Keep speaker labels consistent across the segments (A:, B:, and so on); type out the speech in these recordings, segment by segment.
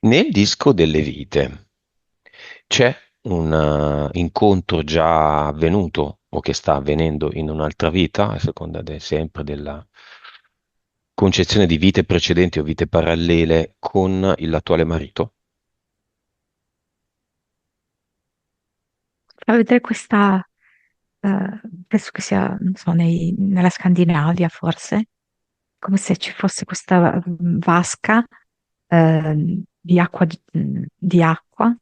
A: Nel disco delle vite c'è un incontro già avvenuto o che sta avvenendo in un'altra vita, a seconda sempre della concezione di vite precedenti o vite parallele con l'attuale marito?
B: Fa vedere questa, penso che sia, non so, nella Scandinavia forse, come se ci fosse questa vasca di acqua, di acqua.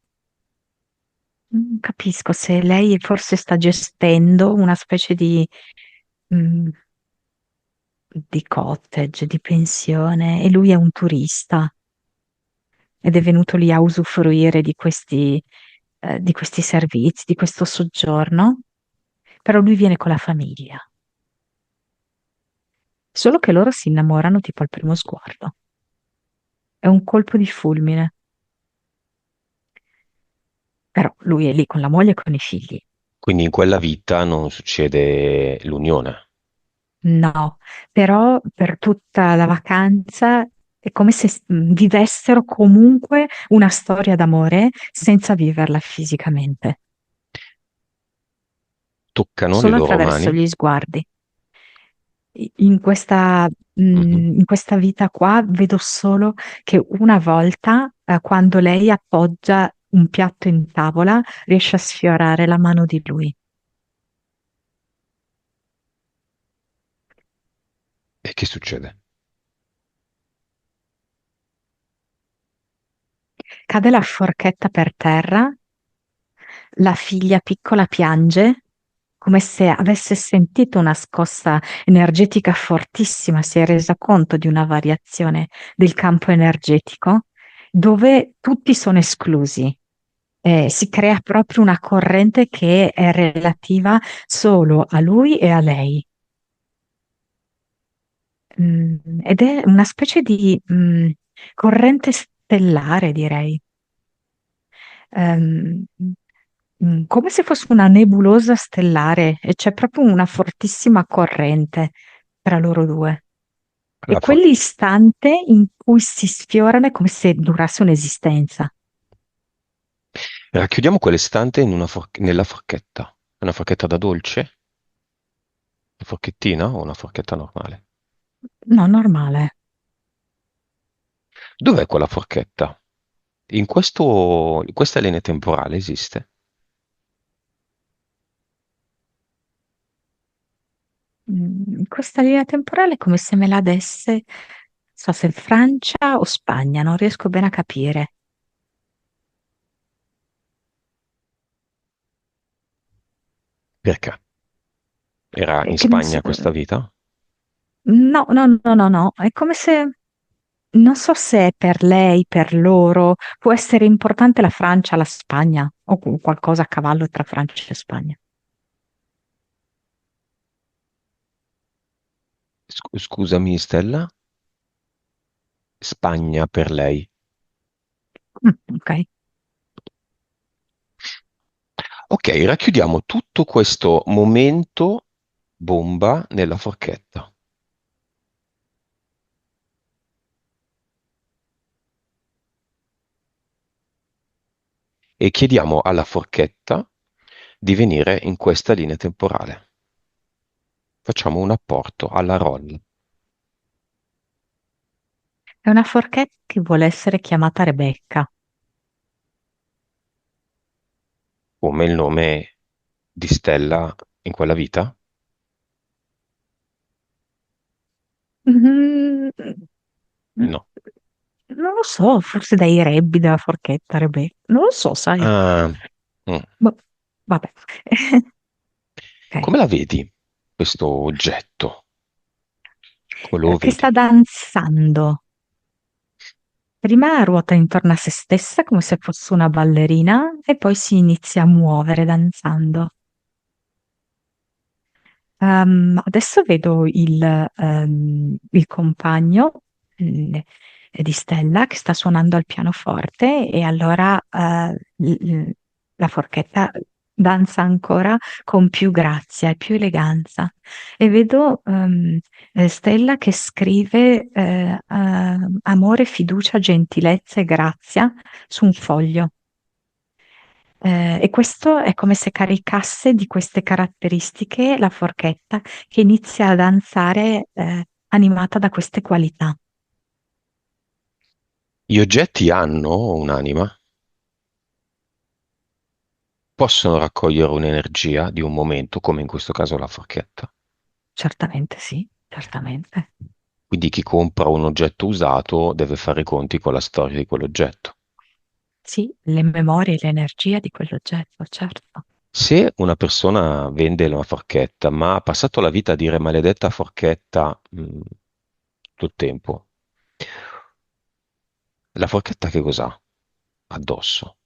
B: Non capisco se lei forse sta gestendo una specie mm, di cottage, di pensione, e lui è un turista ed è venuto lì a usufruire di questi servizi, di questo soggiorno, però lui viene con la famiglia. Solo che loro si innamorano tipo al primo sguardo. È un colpo di fulmine. Però lui è lì con la moglie e con i figli.
A: Quindi in quella vita non succede l'unione.
B: No, però per tutta la vacanza è come se vivessero comunque una storia d'amore senza viverla fisicamente,
A: Toccano le
B: solo
A: loro
B: attraverso
A: mani.
B: gli sguardi. In questa,
A: Mhm.
B: in questa vita qua vedo solo che una volta, quando lei appoggia un piatto in tavola, riesce a sfiorare la mano di lui.
A: E che succede?
B: Cade la forchetta per terra, la figlia piccola piange come se avesse sentito una scossa energetica fortissima, si è resa conto di una variazione del campo energetico dove tutti sono esclusi. Si crea proprio una corrente che è relativa solo a lui e a lei. Ed è una specie di corrente stellare, direi. Ehm, Come se fosse una nebulosa stellare e c'è proprio una fortissima corrente tra loro due. E
A: La for-
B: quell'istante in cui si sfiorano è come se durasse un'esistenza.
A: Racchiudiamo quell'istante nella forchetta. È una forchetta da dolce? Una forchettina o una forchetta normale?
B: No, normale.
A: Dov'è quella forchetta? In questa linea temporale esiste?
B: Questa linea temporale è come se me la desse, non so se Francia o Spagna, non riesco bene a capire.
A: Perché? Era in
B: Che non so,
A: Spagna questa vita?
B: no, no, no, no, no, è come se, non so se è per lei, per loro, può essere importante la Francia, la Spagna, o qualcosa a cavallo tra Francia e Spagna.
A: Scusami, Stella? Spagna per lei.
B: Ok.
A: Ok, racchiudiamo tutto questo momento bomba nella forchetta e chiediamo alla forchetta di venire in questa linea temporale. Facciamo un apporto alla roll,
B: È una forchetta che vuole essere chiamata Rebecca.
A: come il nome di Stella in quella vita?
B: Mm,
A: No.
B: Non lo so, forse dai rebbi della forchetta, Rebecca. Non lo so, sai.
A: Ah, mm.
B: Boh, vabbè. Ok.
A: Come la vedi questo oggetto? Come lo
B: Che sta
A: vedi?
B: danzando. Prima ruota intorno a se stessa come se fosse una ballerina e poi si inizia a muovere danzando. Adesso vedo il compagno mm, di Stella che sta suonando al pianoforte e allora la forchetta danza ancora con più grazia e più eleganza. E vedo Stella che scrive amore, fiducia, gentilezza e grazia su un foglio. E questo è come se caricasse di queste caratteristiche la forchetta che inizia a danzare animata da queste qualità.
A: Gli oggetti hanno un'anima, possono raccogliere un'energia di un momento, come in questo caso la forchetta.
B: Certamente sì, certamente.
A: Quindi chi compra un oggetto usato deve fare i conti con la storia di quell'oggetto.
B: Sì, le memorie e l'energia di quell'oggetto, certo.
A: Se una persona vende una forchetta, ma ha passato la vita a dire maledetta forchetta, tutto il tempo, la forchetta che cos'ha addosso?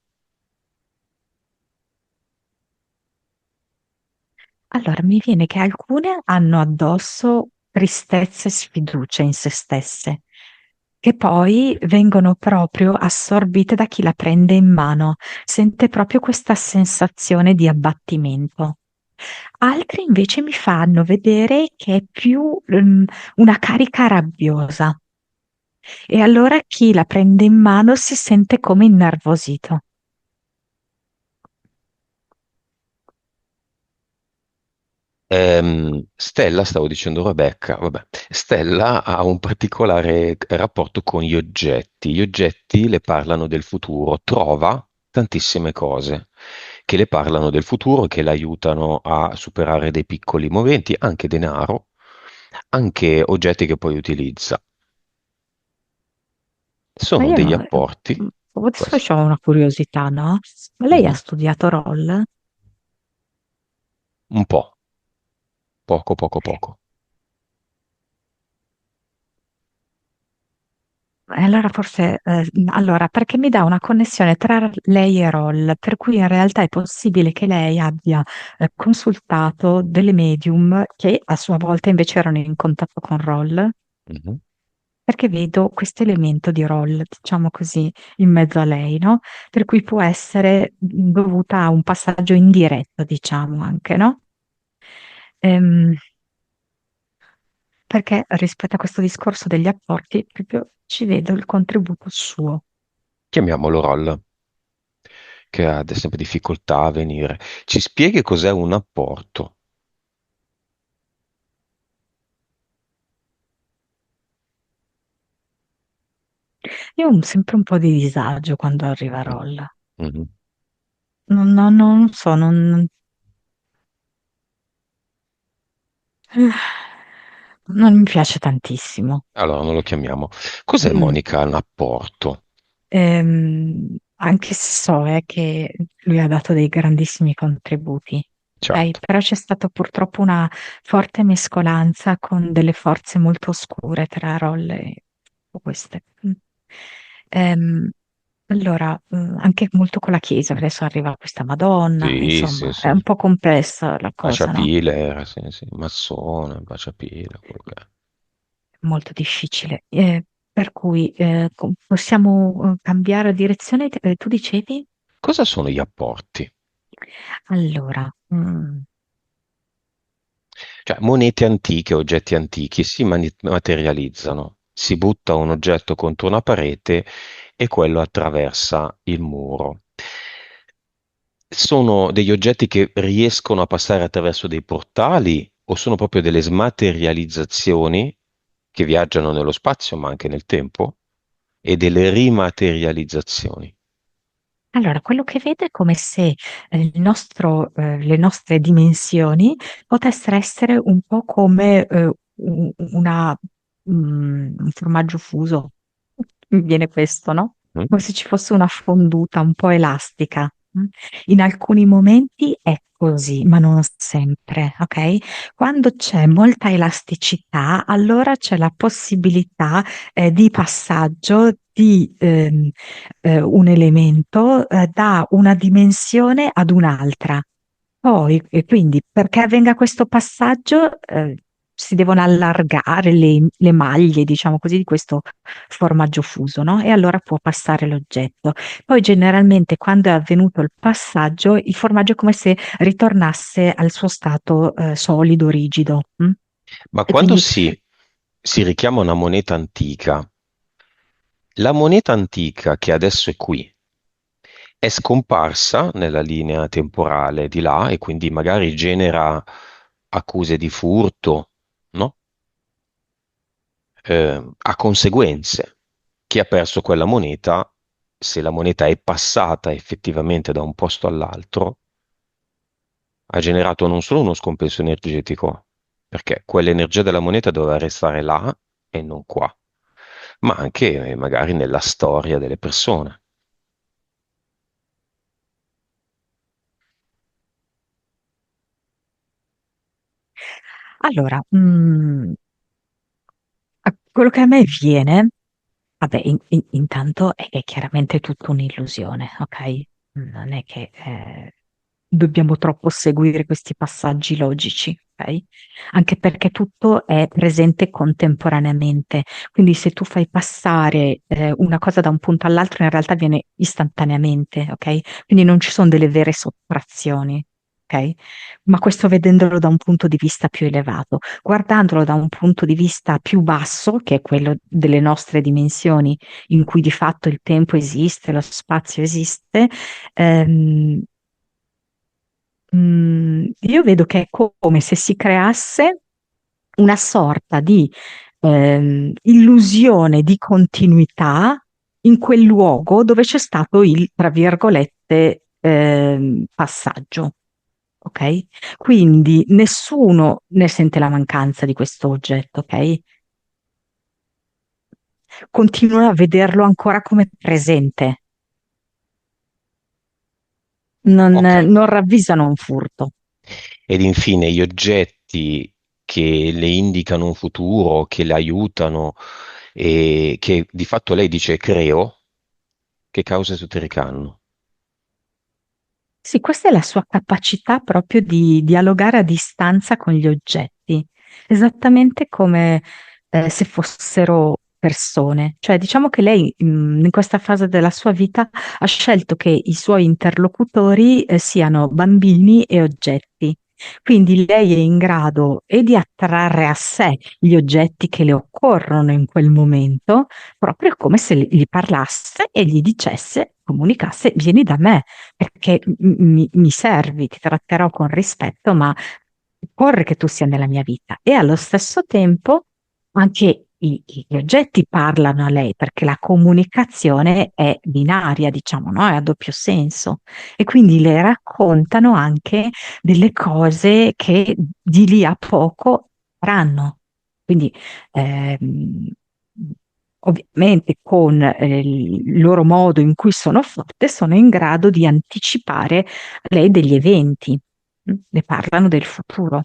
B: Allora, mi viene che alcune hanno addosso tristezza e sfiducia in se stesse, che poi vengono proprio assorbite da chi la prende in mano, sente proprio questa sensazione di abbattimento. Altri invece mi fanno vedere che è più una carica rabbiosa e allora chi la prende in mano si sente come innervosito.
A: Stella, stavo dicendo Rebecca, vabbè, Stella ha un particolare rapporto con gli oggetti. Gli oggetti le parlano del futuro, trova tantissime cose che le parlano del futuro, che la aiutano a superare dei piccoli momenti, anche denaro, anche oggetti che poi utilizza.
B: Ma
A: Sono
B: io
A: degli apporti,
B: adesso
A: questo.
B: ho una curiosità, no? Ma lei ha
A: Mhm.
B: studiato roll?
A: Un po', poco, poco, poco.
B: E allora forse, allora, perché mi dà una connessione tra lei e Roll, per cui in realtà è possibile che lei abbia consultato delle medium che a sua volta invece erano in contatto con Roll,
A: Mhm.
B: perché vedo questo elemento di Roll, diciamo così, in mezzo a lei, no? Per cui può essere dovuta a un passaggio indiretto, diciamo anche, no? Ehm, perché rispetto a questo discorso degli apporti, proprio ci vedo il contributo suo.
A: Chiamiamolo roll, che ha sempre difficoltà a venire. Ci spieghi cos'è un apporto?
B: Io ho sempre un po' di disagio quando arriva
A: Mm,
B: Roll.
A: mhm.
B: Non so, non mi piace tantissimo.
A: Allora, non lo chiamiamo. Cos'è
B: Mm.
A: Monica un apporto?
B: Anche se so che lui ha dato dei grandissimi contributi, ok?
A: Certo.
B: Però c'è stata purtroppo una forte mescolanza con delle forze molto oscure tra Roll e queste. Ehm, allora, anche molto con la Chiesa, adesso arriva questa Madonna,
A: Sì, sì,
B: insomma, è
A: sì.
B: un po' complessa la cosa, no?
A: Baciapile, sì, sì. Massone, baciapile, quello che è.
B: Molto difficile. Per cui possiamo cambiare direzione. Tu dicevi?
A: Cosa sono gli apporti?
B: Allora,
A: Cioè, monete antiche, oggetti antichi si materializzano. Si butta un oggetto contro una parete e quello attraversa il muro. Sono degli oggetti che riescono a passare attraverso dei portali o sono proprio delle smaterializzazioni che viaggiano nello spazio ma anche nel tempo e delle rimaterializzazioni.
B: allora, quello che vedo è come se le nostre dimensioni potessero essere un po' come un formaggio fuso. Mi viene questo, no? Come
A: Mm?
B: se ci fosse una fonduta un po' elastica. Mm? In alcuni momenti è così, ma non sempre, ok? Quando c'è molta elasticità, allora c'è la possibilità di passaggio di un elemento da una dimensione ad un'altra. Poi, e quindi perché avvenga questo passaggio, si devono allargare le maglie, diciamo così, di questo formaggio fuso, no? E allora può passare l'oggetto. Poi generalmente quando è avvenuto il passaggio, il formaggio è come se ritornasse al suo stato solido, rigido.
A: Ma
B: E
A: quando
B: quindi
A: si richiama una moneta antica, la moneta antica che adesso è qui è scomparsa nella linea temporale di là e quindi magari genera accuse di furto, no? Ha conseguenze. Chi ha perso quella moneta, se la moneta è passata effettivamente da un posto all'altro, ha generato non solo uno scompenso energetico, perché quell'energia della moneta doveva restare là e non qua, ma anche magari nella storia delle persone.
B: allora, quello che a me viene, vabbè, intanto è chiaramente tutta un'illusione, ok? Non è che dobbiamo troppo seguire questi passaggi logici, ok? Anche perché tutto è presente contemporaneamente. Quindi se tu fai passare una cosa da un punto all'altro, in realtà viene istantaneamente, ok? Quindi non ci sono delle vere sottrazioni. Ok? Ma questo vedendolo da un punto di vista più elevato. Guardandolo da un punto di vista più basso, che è quello delle nostre dimensioni, in cui di fatto il tempo esiste, lo spazio esiste, ehm, io vedo che è come se si creasse una sorta di illusione di continuità in quel luogo dove c'è stato il, tra virgolette, passaggio. Ok? Quindi nessuno ne sente la mancanza di questo oggetto, ok? Continuano a vederlo ancora come presente,
A: Ok.
B: non ravvisano un furto.
A: Ed infine gli oggetti che le indicano un futuro, che le aiutano e che di fatto lei dice creo, che cause esoteriche hanno?
B: Sì, questa è la sua capacità proprio di dialogare a distanza con gli oggetti, esattamente come se fossero persone. Cioè, diciamo che lei in questa fase della sua vita ha scelto che i suoi interlocutori siano bambini e oggetti. Quindi lei è in grado e di attrarre a sé gli oggetti che le occorrono in quel momento, proprio come se gli parlasse e gli dicesse, comunicasse, vieni da me perché mi servi, ti tratterò con rispetto, ma occorre che tu sia nella mia vita. E allo stesso tempo anche gli oggetti parlano a lei, perché la comunicazione è binaria, diciamo, no? È a doppio senso. E quindi le raccontano anche delle cose che di lì a poco faranno. Quindi ehm, ovviamente con il loro modo in cui sono fatte, sono in grado di anticipare a lei degli eventi, ne parlano del futuro.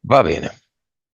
A: Va bene.